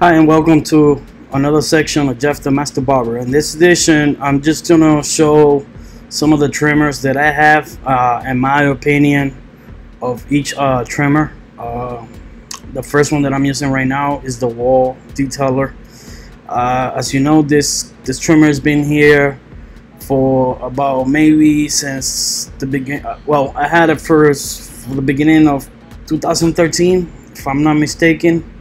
Hi and welcome to another section of Jeff the Master Barber. In this edition, I'm just gonna show some of the trimmers that I have, in my opinion, of each trimmer. The first one that I'm using right now is the Wahl detailer. As you know, this trimmer has been here for about maybe since the beginning. Well, I had it first for the beginning of 2013, if I'm not mistaken.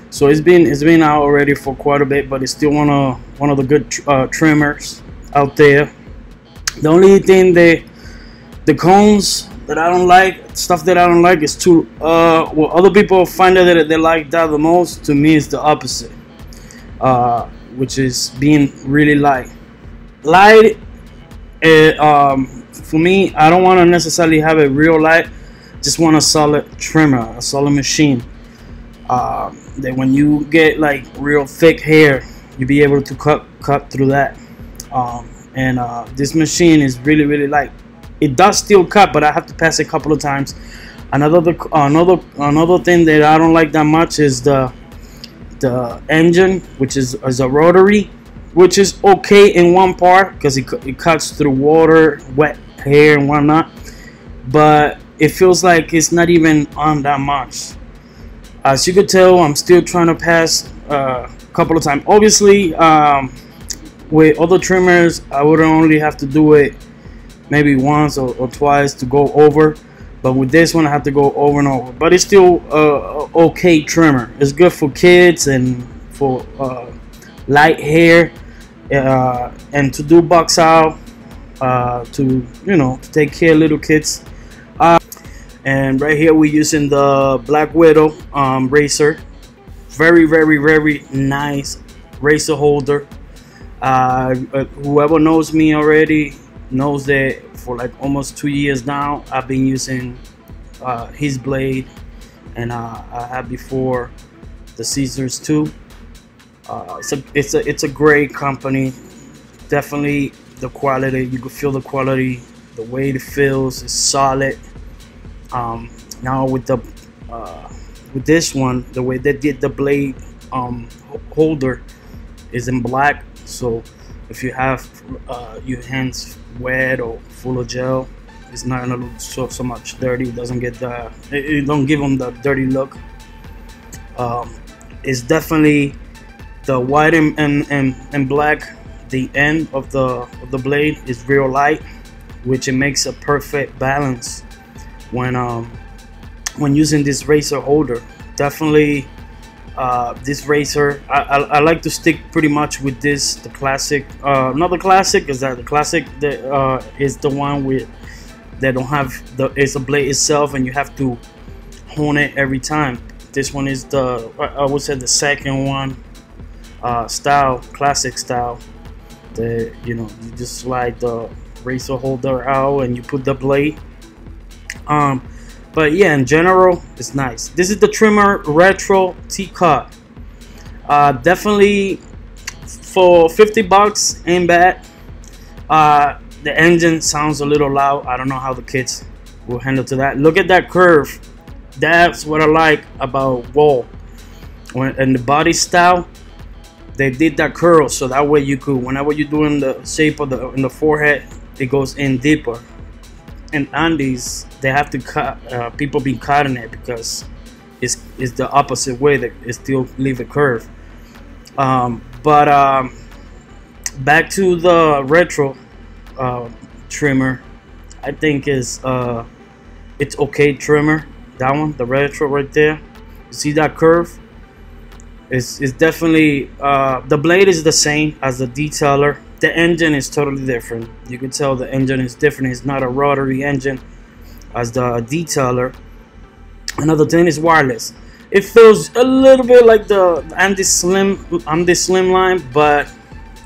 So it's been out already for quite a bit, but it's still one of the good trimmers out there. The only thing the cones that I don't like, stuff that I don't like, is too well, other people find that they like that the most. To me, it's the opposite, which is being really light. For me, I don't want to necessarily have it real light. Just want a solid trimmer, a solid machine. That when you get like real thick hair, you'll be able to cut through that. This machine is really light. It does still cut, but I have to pass it a couple of times. Another thing that I don't like that much is the engine, which is a rotary, which is okay in one part because it cuts through water, wet hair and whatnot, but it feels like it's not even on that much. As you could tell, I'm still trying to pass a couple of times. Obviously, with other trimmers, I would only have to do it maybe once or twice to go over. But with this one, I have to go over and over. But it's still okay trimmer. It's good for kids and for light hair, and to do box out, to take care of little kids. And right here we're using the Black Widow razor. Very nice razor holder. Whoever knows me already knows that for like almost 2 years now I've been using his blade, and I had before the Caesars too. It's a great company. Definitely the quality, you can feel the quality, the way it feels is solid. Now with this one, the way they did the blade holder is in black, so if you have your hands wet or full of gel, it's not gonna look so much dirty. It doesn't get it don't give them the dirty look. It's definitely the white and black. The end of the blade is real light, which it makes a perfect balance when using this razor holder. Definitely this razor, I like to stick pretty much with this, the classic. Not the classic, is that the classic that is the one with that don't have it's a blade itself and you have to hone it every time. This one is the, I would say, the second one, style, classic style. You just slide the razor holder out and you put the blade. But yeah, in general, it's nice. This is the trimmer Retro T-Cut. Definitely for 50 bucks, ain't bad. The engine sounds a little loud. I don't know how the kids will handle to that. Look at that curve. That's what I like about Wahl. In the body style, they did that curl so that way you could, whenever you're doing the shape of in the forehead, it goes in deeper. And Andis, they have to cut. People be cutting it because it's the opposite way, that it still leave a curve. Back to the retro trimmer, I think it's okay trimmer. That one, the retro right there. You see that curve? It's definitely the blade is the same as the detailer. The engine is totally different. You can tell the engine is different. It's not a rotary engine as the detailer. Another thing is wireless. It feels a little bit like the Andis Slim line, but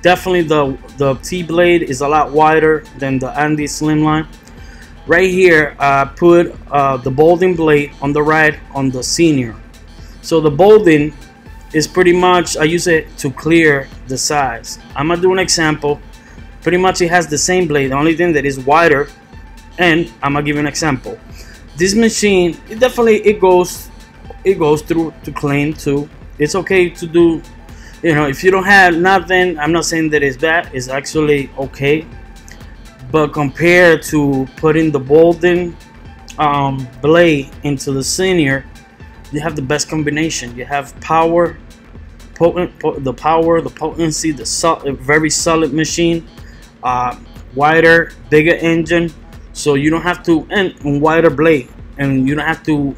definitely the T blade is a lot wider than the Andis Slim line. Right here, I put the balding blade on the right on the senior. So the balding is pretty much, I use it to clear the sides. I'm gonna do an example. Pretty much it has the same blade, the only thing that is wider, and I'm gonna give you an example. This machine, it goes through to clean too. it's okay to do, you know, if you don't have nothing. I'm not saying that it's bad, it's actually okay, but compared to putting the Bolden blade into the senior, you have the best combination. You have power, the potency, the very solid machine, wider, bigger engine, so you don't have to, and wider blade, and you don't have to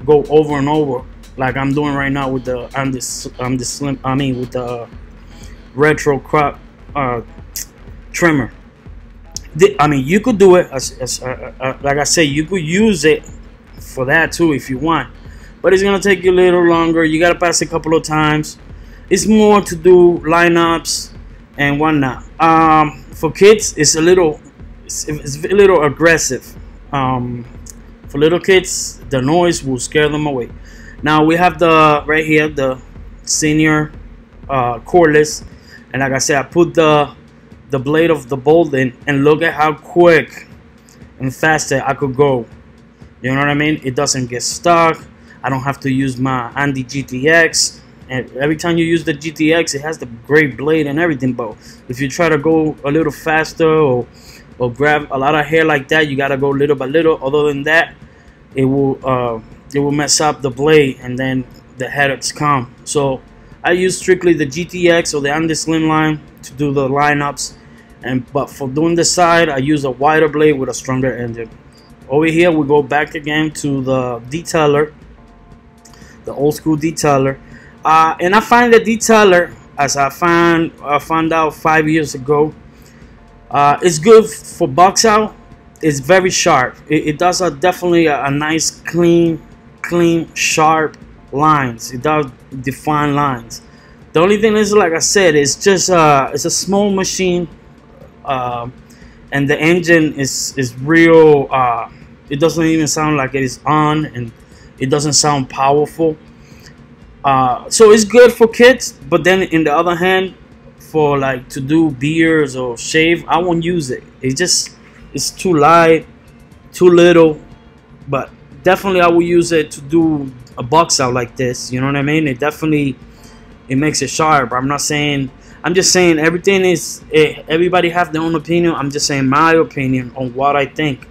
go over and over like I'm doing right now with the with the retro crop trimmer. I mean, you could do it as like I say, you could use it for that too if you want, but it's gonna take you a little longer. You gotta pass a couple of times. It's more to do lineups and whatnot. For kids, it's a little aggressive. For little kids, the noise will scare them away. Now we have the right here, the senior cordless, and like I said, I put the blade of the Bolden, and look at how quick and faster I could go. You know what I mean? It doesn't get stuck. I don't have to use my Andis GTX. And every time you use the GTX, it has the great blade and everything, but if you try to go a little faster or grab a lot of hair like that, you gotta go little by little. Other than that, it will mess up the blade, and then the headaches come. So I use strictly the GTX or the Andis Slimline to do the lineups, but for doing the side, I use a wider blade with a stronger engine. Over here, we go back again to the detailer, the old school detailer. And I find the detailer, as I found out 5 years ago, it's good for box out. It's very sharp. It does definitely a nice clean, sharp lines. It does define lines. The only thing is, like I said, it's just it's a small machine, and the engine is real. It doesn't even sound like it is on, and it doesn't sound powerful. So it's good for kids, but then in the other hand, for like to do beards or shave, I won't use it. It's too light, too little. But definitely I will use it to do a box out like this. You know what I mean? It makes it sharp. I'm just saying everything is, everybody have their own opinion. I'm just saying my opinion on what I think.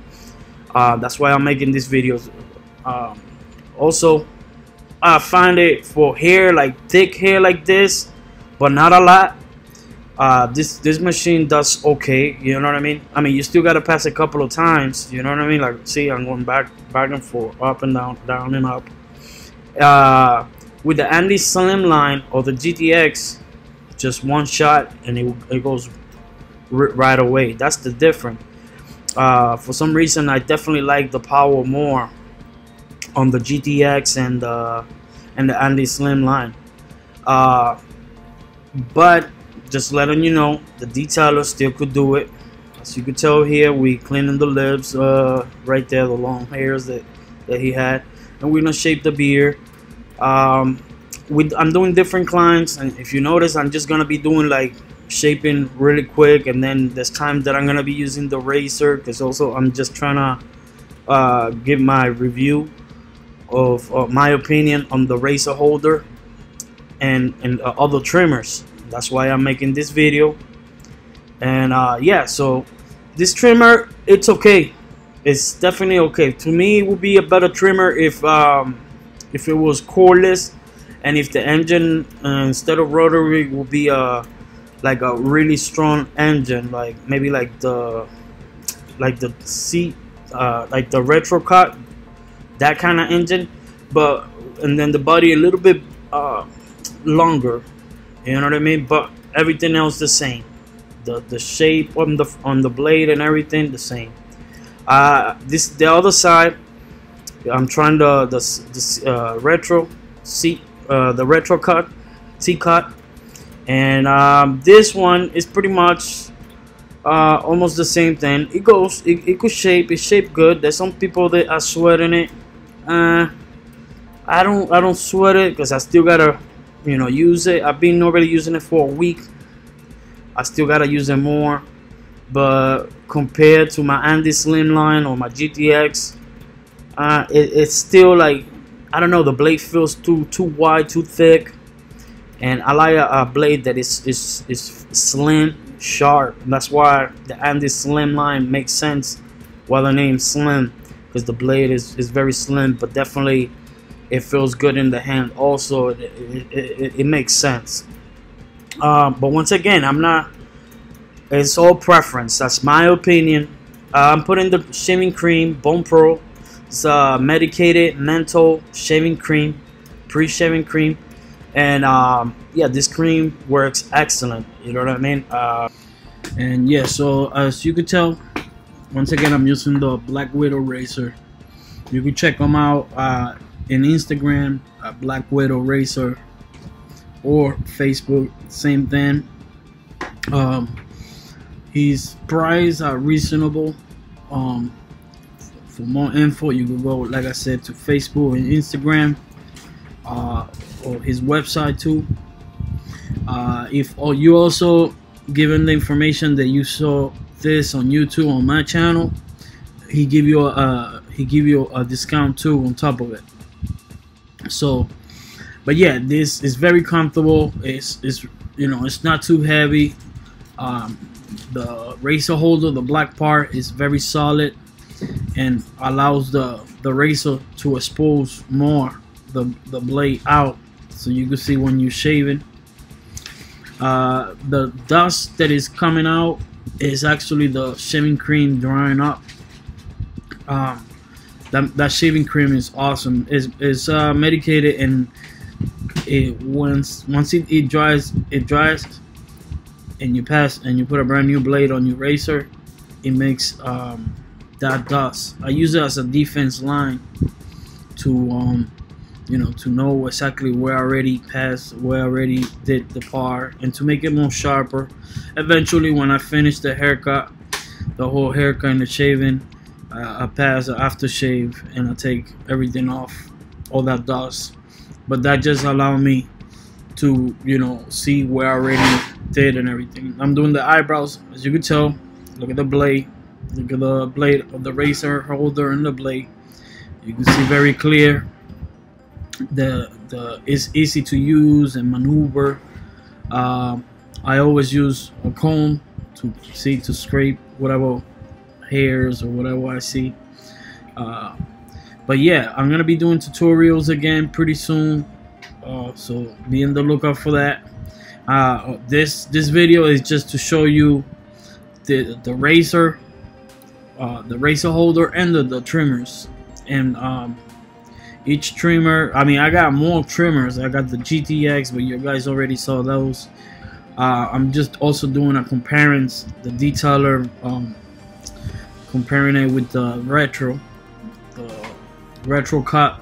That's why I'm making these videos. Also, I find it for hair, like thick hair like this, but not a lot. This machine does okay. You know what I mean? I mean, you still gotta pass a couple of times. You know what I mean? Like, see, I'm going back and forth, up and down, down and up. With the Andis Slimline or the GTX, just one shot and it goes right away. That's the difference. For some reason, I definitely like the power more on the GTX and the Andis Slimline. But just letting you know, the detailer still could do it. As you could tell here, we cleaning the lips, right there, the long hairs that he had, and we're gonna shape the beard. I'm doing different clients, and if you notice, I'm just gonna be doing like shaping really quick, and then there's times that I'm gonna be using the razor, because also I'm just trying to give my review of my opinion on the razor holder and other trimmers. That's why I'm making this video. And yeah, so this trimmer, it's okay. It's definitely okay. To me, it would be a better trimmer if it was cordless, and if the engine instead of rotary would be like a really strong engine, like maybe like the seat, like the retro cut, that kind of engine, and then the body a little bit longer. You know what I mean? But everything else the same. The shape on the blade and everything the same. The other side, I'm trying the retro seat, the retro cut, seat cut, and this one is pretty much almost the same thing. It could shape. It's shaped good. There's some people that are sweating it. I don't sweat it because I still gotta, you know, use it. I've been already using it for a week. I still gotta use it more, but compared to my Andis Slimline or my GTX, it's still like I don't know, the blade feels too wide, too thick, and I like a blade that is slim, sharp. And that's why the Andis slim line makes sense why the name slim, because the blade is very slim, but definitely it feels good in the hand. Also, it makes sense. But once again, I'm not. It's all preference. That's my opinion. I'm putting the shaving cream, Bone Pro. It's a medicated menthol shaving cream, pre-shaving cream, and yeah, this cream works excellent. You know what I mean? And yeah, so as you could tell, once again, I'm using the Black Widow razor. You can check them out in Instagram, Black Widow razor, or Facebook, same thing. His price are reasonable. For more info, you can go, like I said, to Facebook and Instagram, or his website too. If you also given the information that you saw this on YouTube on my channel, he give you a discount too on top of it. So, but yeah, this is very comfortable. It's you know, it's not too heavy. The razor holder, the black part, is very solid and allows the razor to expose more the blade out, so you can see when you're shaving. The dust that is coming out is actually the shaving cream drying up. That shaving cream is awesome. It's medicated, and once it dries, and you put a brand new blade on your razor, it makes that dust. I use it as a defense line to you know, to know exactly where I already passed, where I already did the part, and to make it more sharper. Eventually, when I finish the haircut, the whole haircut and the shaving, I pass the aftershave and I take everything off, all that dust. But that just allowed me to, you know, see where I already did and everything. I'm doing the eyebrows, as you can tell. Look at the blade. Look at the blade of the razor holder and the blade. You can see very clear. It's easy to use and maneuver. I always use a comb to scrape whatever hairs or whatever I see. But yeah, I'm gonna be doing tutorials again pretty soon, so be in the lookout for that. This video is just to show you the razor holder and the trimmers, and each trimmer. I mean, I got more trimmers. I got the GTX, but you guys already saw those. I'm just also doing a comparing the detailer, comparing it with the retro cut,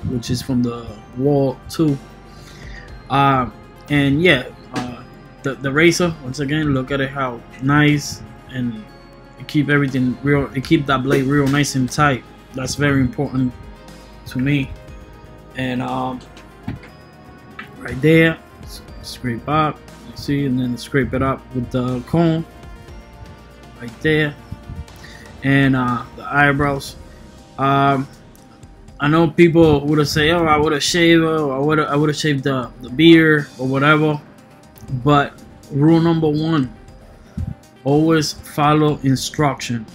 which is from the Wahl 2. And yeah, the razor, once again, look at it, how nice, and it keep everything real. It keep that blade real nice and tight. That's very important to me. And right there, scrape up, you see, and then scrape it up with the comb right there. And the eyebrows, I know people would have say, oh, I would have shaved, or I would have shaved the beard or whatever. But rule number one, always follow instruction.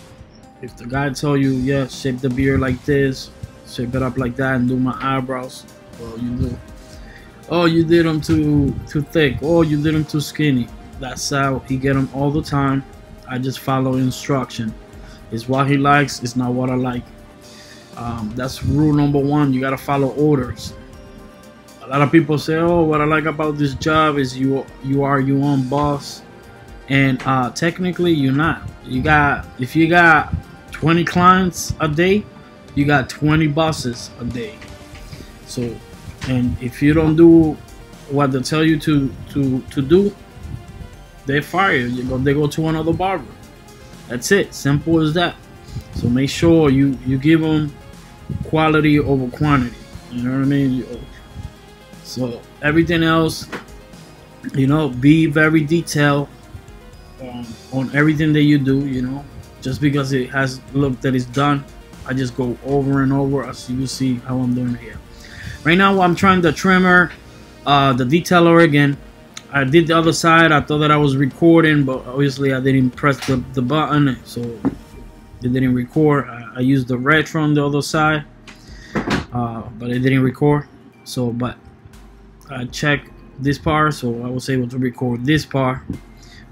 If the guy tell you, yeah, shape the beard like this, shape it up like that, and do my eyebrows, well, you do. Oh, you did them too thick. Oh, you did them too skinny. That's how he get them all the time. I just follow instruction. It's what he likes. It's not what I like. That's rule number one. You gotta follow orders. A lot of people say, oh, what I like about this job is you are your own boss, and technically you're not. If you got 20 clients a day, you got 20 bosses a day. So, and if you don't do what they tell you to do, they fire you. They go to another barber. That's it. Simple as that. So make sure you give them quality over quantity. You know what I mean? So everything else, you know, be very detailed on everything that you do. You know, just because it has look that it's done, I just go over and over, as you see how I'm doing here. Right now I'm trying the trimmer, the detailer again. I did the other side. I thought that I was recording, but obviously I didn't press the button, so it didn't record. I used the retro on the other side, but it didn't record. So, but I checked this part, so I was able to record this part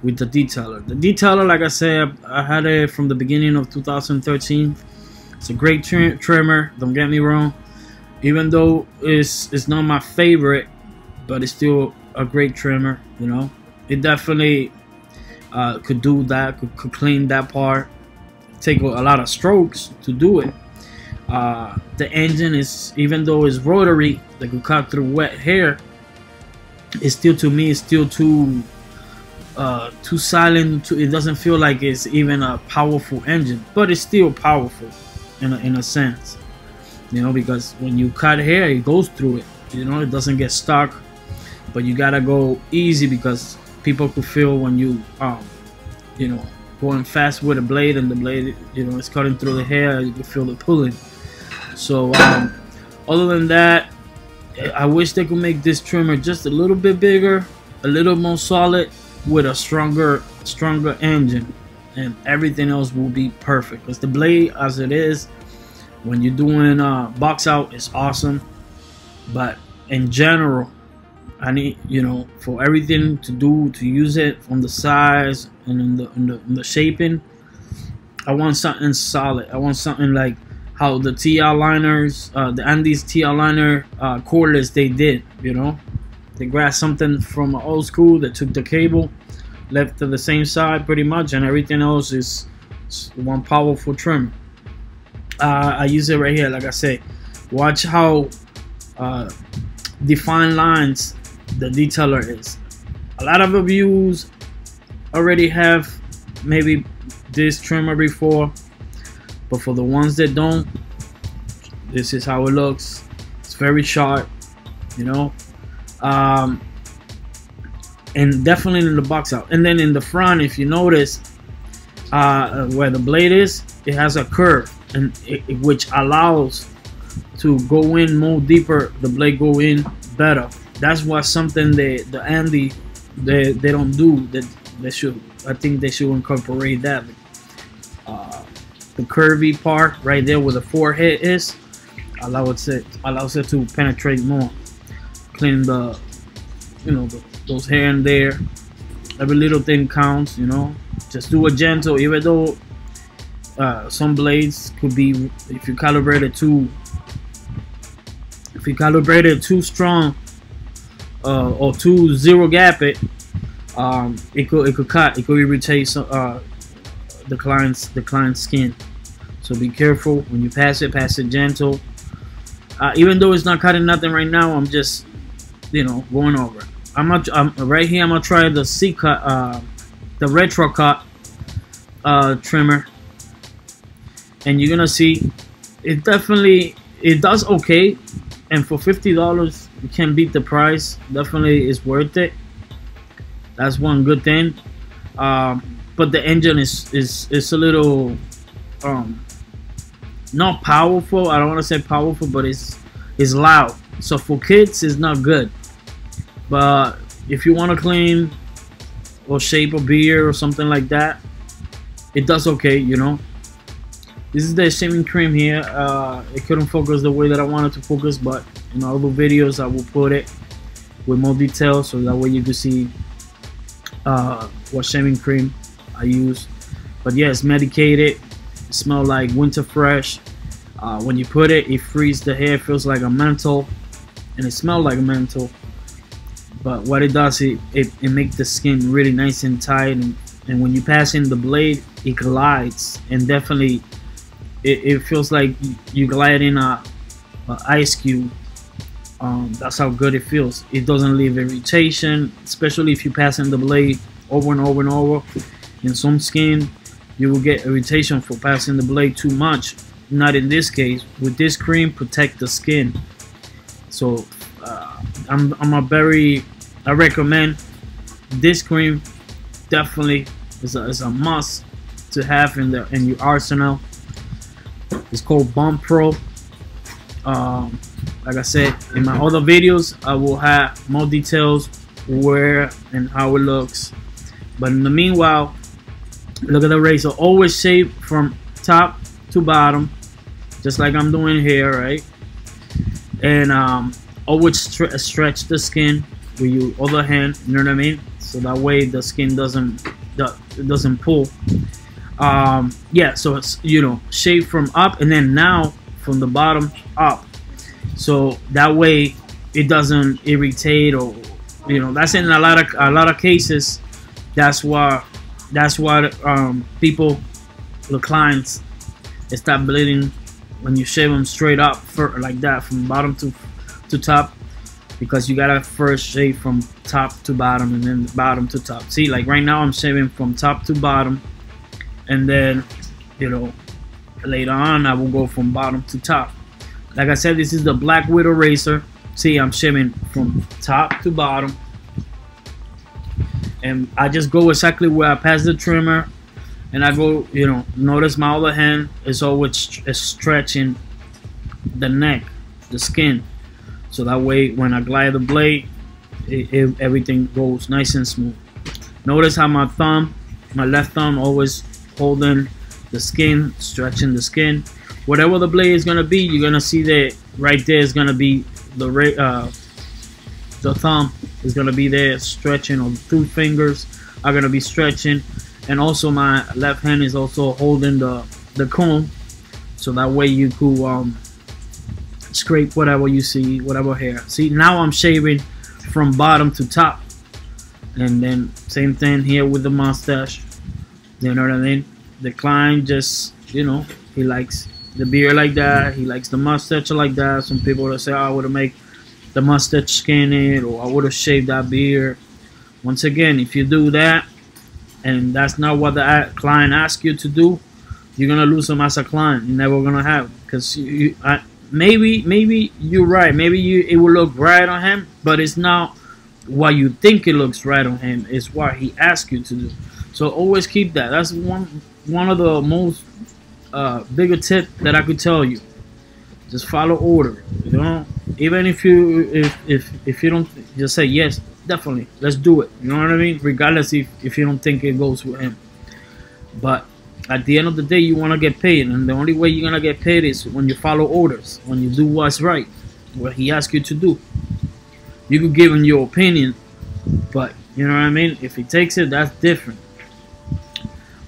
with the detailer. The detailer, like I said, I had it from the beginning of 2013. It's a great trimmer, don't get me wrong. Even though it's not my favorite, but it's still a great trimmer, you know. It definitely could do that, could clean that part. Take a lot of strokes to do it. The engine is, even though it's rotary, that could cut through wet hair, it's still, to me, it's still too silent. It doesn't feel like it's even a powerful engine, but it's still powerful in a sense, you know, because when you cut hair, it goes through it, you know, it doesn't get stuck. But you gotta go easy, because people could feel when you you know, going fast with a blade, and the blade, you know, is cutting through the hair, you can feel the pulling. So other than that, I wish they could make this trimmer just a little bit bigger, a little more solid, with a stronger engine, and everything else will be perfect. Because the blade as it is, when you're doing box out, is awesome, but in general, I need, you know, for everything to use it, from the size and in the shaping, I want something solid. I want something like how the TL liners, the Andis TL liner cordless, they did, you know. They grabbed something from old school, they took the cable, left to the same side pretty much, and everything else is one powerful trimmer. I use it right here, like I say. Watch how defined lines the detailer is. A lot of reviews already have maybe this trimmer before, but for the ones that don't, this is how it looks. It's very sharp, you know. And definitely in the box out. And then in the front, if you notice, where the blade is, it has a curve, and which allows to go in more deeper, the blade go in better. That's what something the Andis they don't do, that they should, I think they should incorporate that. The curvy part right there where the forehead is, allows it to penetrate more, clean the, you know, those hair in there. Every little thing counts, you know. Just do it gentle, even though some blades could be, if you calibrate it too strong, or too zero gap it, it could cut, it could irritate the client's skin. So be careful when you pass it gentle. Even though it's not cutting nothing right now, I'm just, you know, going over it. I'm right here. I'm gonna try the C cut, the retro cut trimmer, and you're gonna see it does okay. And for $50, you can't beat the price. Definitely is worth it. That's one good thing. But the engine is a little not powerful. I don't want to say powerful, but it's loud. So for kids, it's not good. But if you want to clean or shape a beard or something like that, it does okay, you know. This is the shaving cream here. It couldn't focus the way that I wanted to focus, but in other videos I will put it with more details, so that way you can see what shaving cream I use. But yeah, it's medicated. It smells like winter fresh. When you put it, it frees the hair. It feels like a menthol, and it smells like a menthol. But what it does, it makes the skin really nice and tight, and when you pass in the blade, it glides, and definitely it feels like you glide in a ice cube. That's how good it feels. It doesn't leave irritation, especially if you pass in the blade over and over and over. In some skin, you will get irritation for passing the blade too much. Not in this case. With this cream, protect the skin. So I recommend this cream. Definitely is a must to have in your arsenal. It's called Bomb Pro. like I said, in my other videos, I will have more details where and how it looks. But in the meanwhile, look at the razor. Always shave from top to bottom, just like I'm doing here, right? And always stretch the skin with your other hand, you know what I mean? So that way the skin doesn't pull. Yeah, so it's, you know, shave from up and then now from the bottom up, so that way it doesn't irritate, or, you know, that's in a lot of cases. That's why people, the clients, they stop bleeding when you shave them straight up like that from bottom to top, because you gotta first shave from top to bottom and then bottom to top. See, like right now I'm shaving from top to bottom, and then, you know, later on I will go from bottom to top. Like I said, this is the Black Widow razor. See, I'm shaving from top to bottom, and I just go exactly where I pass the trimmer, and I go, you know, notice my other hand is always stretching the neck, the skin, so that way when I glide the blade, everything goes nice and smooth. Notice how my left thumb always holding the skin, stretching the skin. Whatever the blade is gonna be, you're gonna see that right there is gonna be the thumb is gonna be there stretching, or the 2 fingers are gonna be stretching, and also my left hand is also holding the comb, so that way you could scrape whatever you see, whatever hair. See, now I'm shaving from bottom to top, and then same thing here with the mustache. You know what I mean? The client just, you know, he likes the beard like that, he likes the mustache like that. Some people will say, oh, I would have made the mustache skinny, or I would have shaved that beard. Once again, if you do that and that's not what the client asks you to do, you're gonna lose him as a client. You're never gonna have, because maybe you're right, maybe it will look right on him, but it's not what you think it looks right on him, it's what he asks you to do. So always keep that. That's one of the most bigger tip that I could tell you. Just follow order, you know. Even if you don't, just say yes, definitely, let's do it. You know what I mean? Regardless if you don't think it goes with him. But at the end of the day, you want to get paid, and the only way you're gonna get paid is when you follow orders, when you do what's right, what he asks you to do. You could give him your opinion, but you know what I mean. If he takes it, that's different.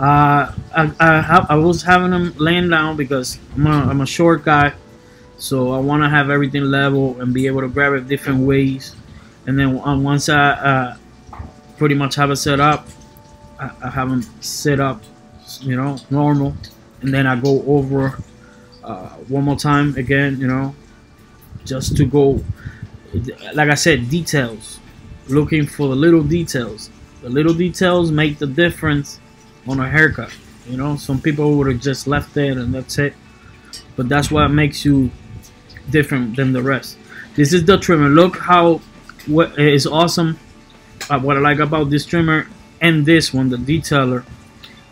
I was having him laying down because I'm a short guy, so I want to have everything level and be able to grab it different ways. And then once I pretty much have it set up, I have him set up, you know, normal, and then I go over one more time again, you know, just to go, like I said, details, looking for the little details. The little details make the difference on a haircut. You know, some people would have just left it and that's it, but that's what makes you different than the rest. This is the trimmer. Look how what is awesome, what I like about this trimmer and this one, the detailer.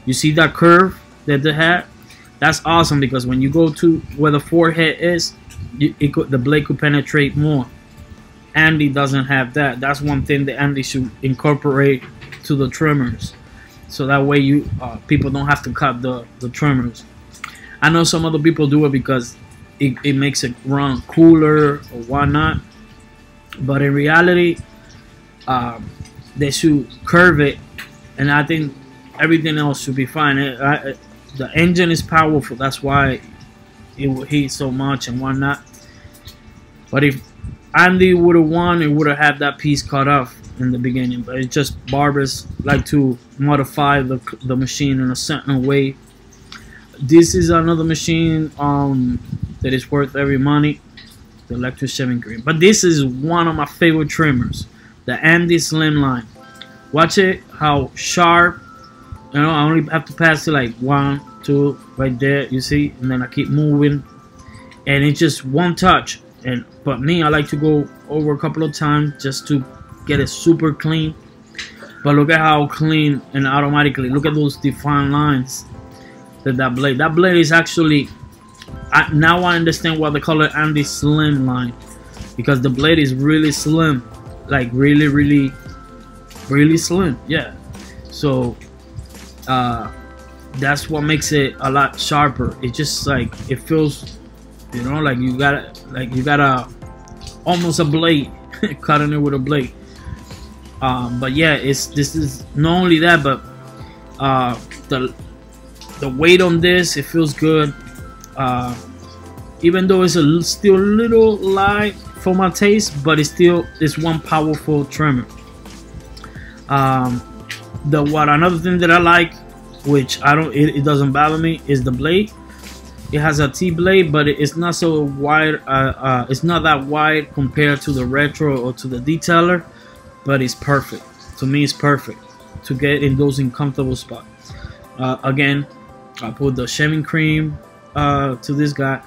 You see that curve that they had? That's awesome, because when you go to where the forehead is, the blade could penetrate more. Andis doesn't have that. That's one thing that Andis should incorporate to the trimmers, so that way you people don't have to cut the trimmers. I know some other people do it because it makes it run cooler or whatnot, but in reality, they should curve it, and I think everything else should be fine. The engine is powerful, that's why it will heat so much and whatnot. But if Andis would have won, it would have had that piece cut off in the beginning. But it's just barbers like to modify the machine in a certain way. This is another machine that is worth every money, the electric shaving cream. But this is one of my favorite trimmers, the Andis Slimline. Watch it, how sharp. You know, I only have to pass it like 1, 2 right there, you see, and then I keep moving, and it's just one touch. But me, I like to go over a couple of times just to get it super clean. But look at how clean and automatically, look at those defined lines that blade is actually, now I understand why they call it Andis Slimline, because the blade is really slim, like really slim. Yeah, so that's what makes it a lot sharper. It just like it feels, you know, like you got a almost a blade cutting it with a blade. But yeah, this is not only that, but the weight on this, it feels good. Even though it's still a little light for my taste, but it's one powerful trimmer. Another thing that I like, which it doesn't bother me, is the blade. It has a T blade, but it's not so wide. It's not that wide compared to the retro or to the detailer, but it's perfect. To me, it's perfect to get in those uncomfortable spots. Again, I put the shaving cream to this guy.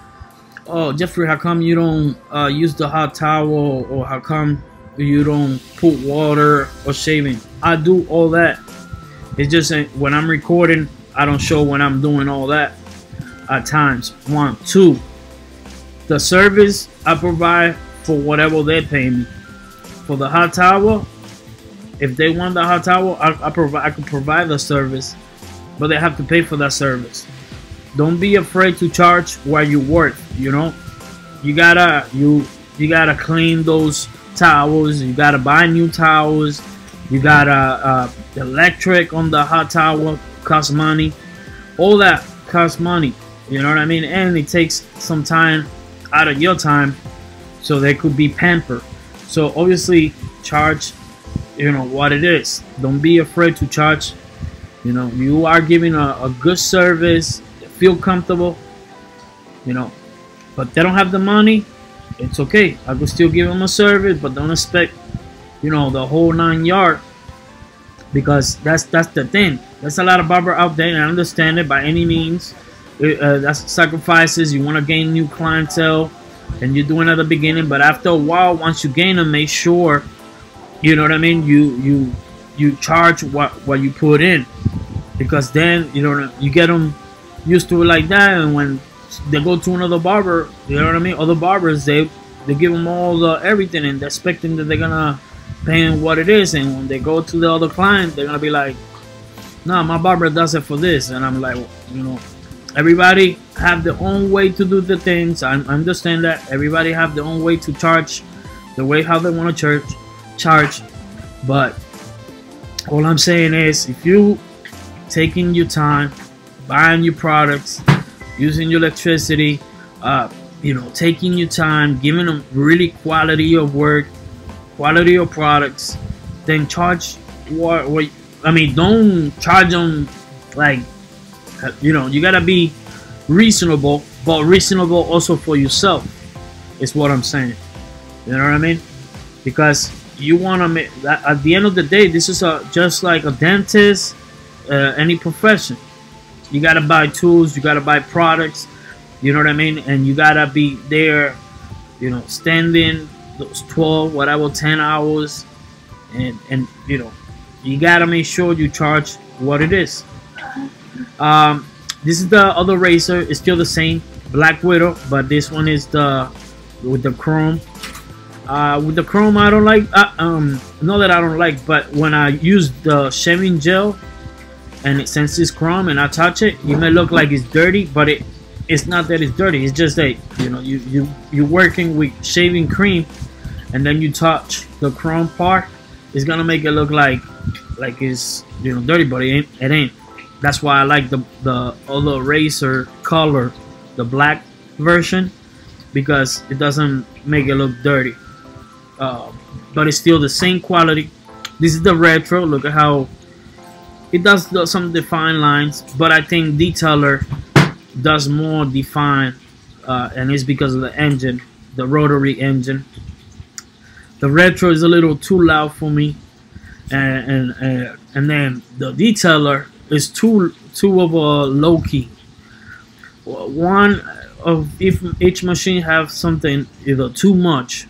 Oh, Jeffrey, how come you don't use the hot towel, or how come you don't put water or shaving? I do all that. It's just when I'm recording, I don't show when I'm doing all that at times. 1, 2, the service I provide for whatever they pay me. For the hot towel, if they want the hot towel, I can provide the service, but they have to pay for that service. Don't be afraid to charge while you work. You know, you gotta clean those towels. You gotta buy new towels. You gotta electric on the hot towel costs money. All that costs money. You know what I mean? And it takes some time out of your time, so they could be pampered. So obviously, charge, you know, what it is. Don't be afraid to charge. You know, you are giving a good service. Feel comfortable, you know, but they don't have the money. It's okay. I could still give them a service, but don't expect, you know, the whole 9 yards, because that's the thing. There's a lot of barber out there, and I understand it by any means. That's sacrifices. You want to gain new clientele, and you're doing it at the beginning, but after a while, once you gain them, make sure, you know what I mean, you charge what you put in, because then, you know, you get them used to it like that, and when they go to another barber, you know what I mean, other barbers, they give them all the everything, and they're expecting that they're gonna pay them what it is, and when they go to the other client, they're gonna be like, nah, my barber does it for this. And I'm like, well, you know, everybody have their own way to do the things. I understand that everybody have their own way to charge, the way how they want to charge, but all I'm saying is, if you taking your time, buying your products, using your electricity, you know, taking your time, giving them really quality of work, quality of products, then charge what I mean, don't charge them like, you know, you gotta be reasonable, but reasonable also for yourself, is what I'm saying. You know what I mean? Because you want to make that, at the end of the day, this is just like a dentist, any profession. You gotta buy tools, you gotta buy products, you know what I mean, and you gotta be there, you know, standing those 12, whatever, 10 hours, and you know, you gotta make sure you charge what it is. This is the other razor. It's still the same, Black Widow, but this one is with the chrome. With the chrome, I don't like. Not that I don't like, but when I use the shaving gel, and since it's chrome and I touch it, it may look like it's dirty, but it's not that it's dirty. It's just that, you know, you're working with shaving cream, and then you touch the chrome part, it's gonna make it look like it's, you know, dirty, but it ain't. That's why I like the other razor color, the black version, because it doesn't make it look dirty. But it's still the same quality. This is the retro. Look at how it does some defined lines, but I think detailer does more define, and it's because of the engine, the rotary engine. The retro is a little too loud for me, and then the detailer is too of a low key. One of each machine have something either too much,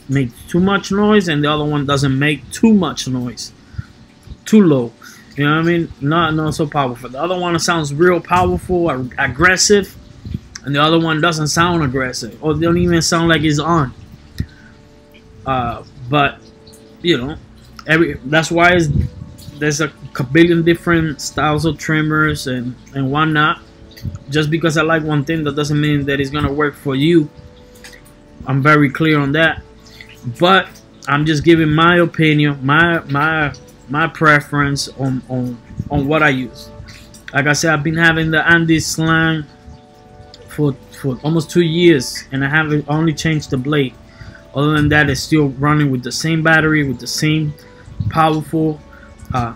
make too much noise, and the other one doesn't make too much noise, too low. You know what I mean? Not so powerful. The other one sounds real powerful, aggressive, and the other one doesn't sound aggressive, or they don't even sound like it's on. But you know, that's why there's a billion different styles of trimmers and whatnot. Just because I like one thing, that doesn't mean that it's gonna work for you. I'm very clear on that. But I'm just giving my opinion, my preference on what I use. Like I said, I've been having the Andis slang for almost 2 years, and I haven't only changed the blade. Other than that, it's still running with the same battery, with the same powerful.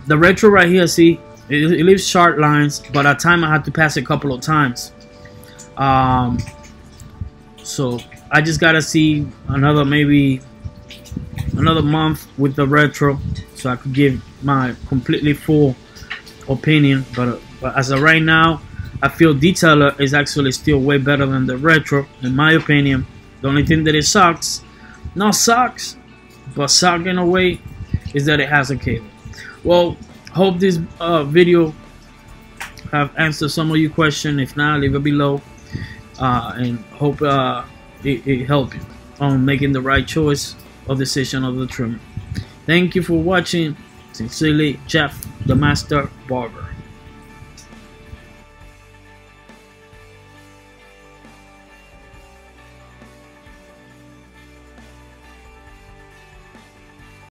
The retro right here, see, it leaves sharp lines, but at time I had to pass it a couple of times. So I just gotta see maybe another month with the retro, so I could give my completely full opinion. But as of right now, I feel detailer is actually still way better than the retro, in my opinion. The only thing that it sucks, not sucks, but suck in a way, is that it has a cable. Well, hope this video have answered some of your questions. If not, leave it below, and hope it helped you on making the right choice or decision of the trimmer. Thank you for watching. Sincerely, Jeff, the Master Barber.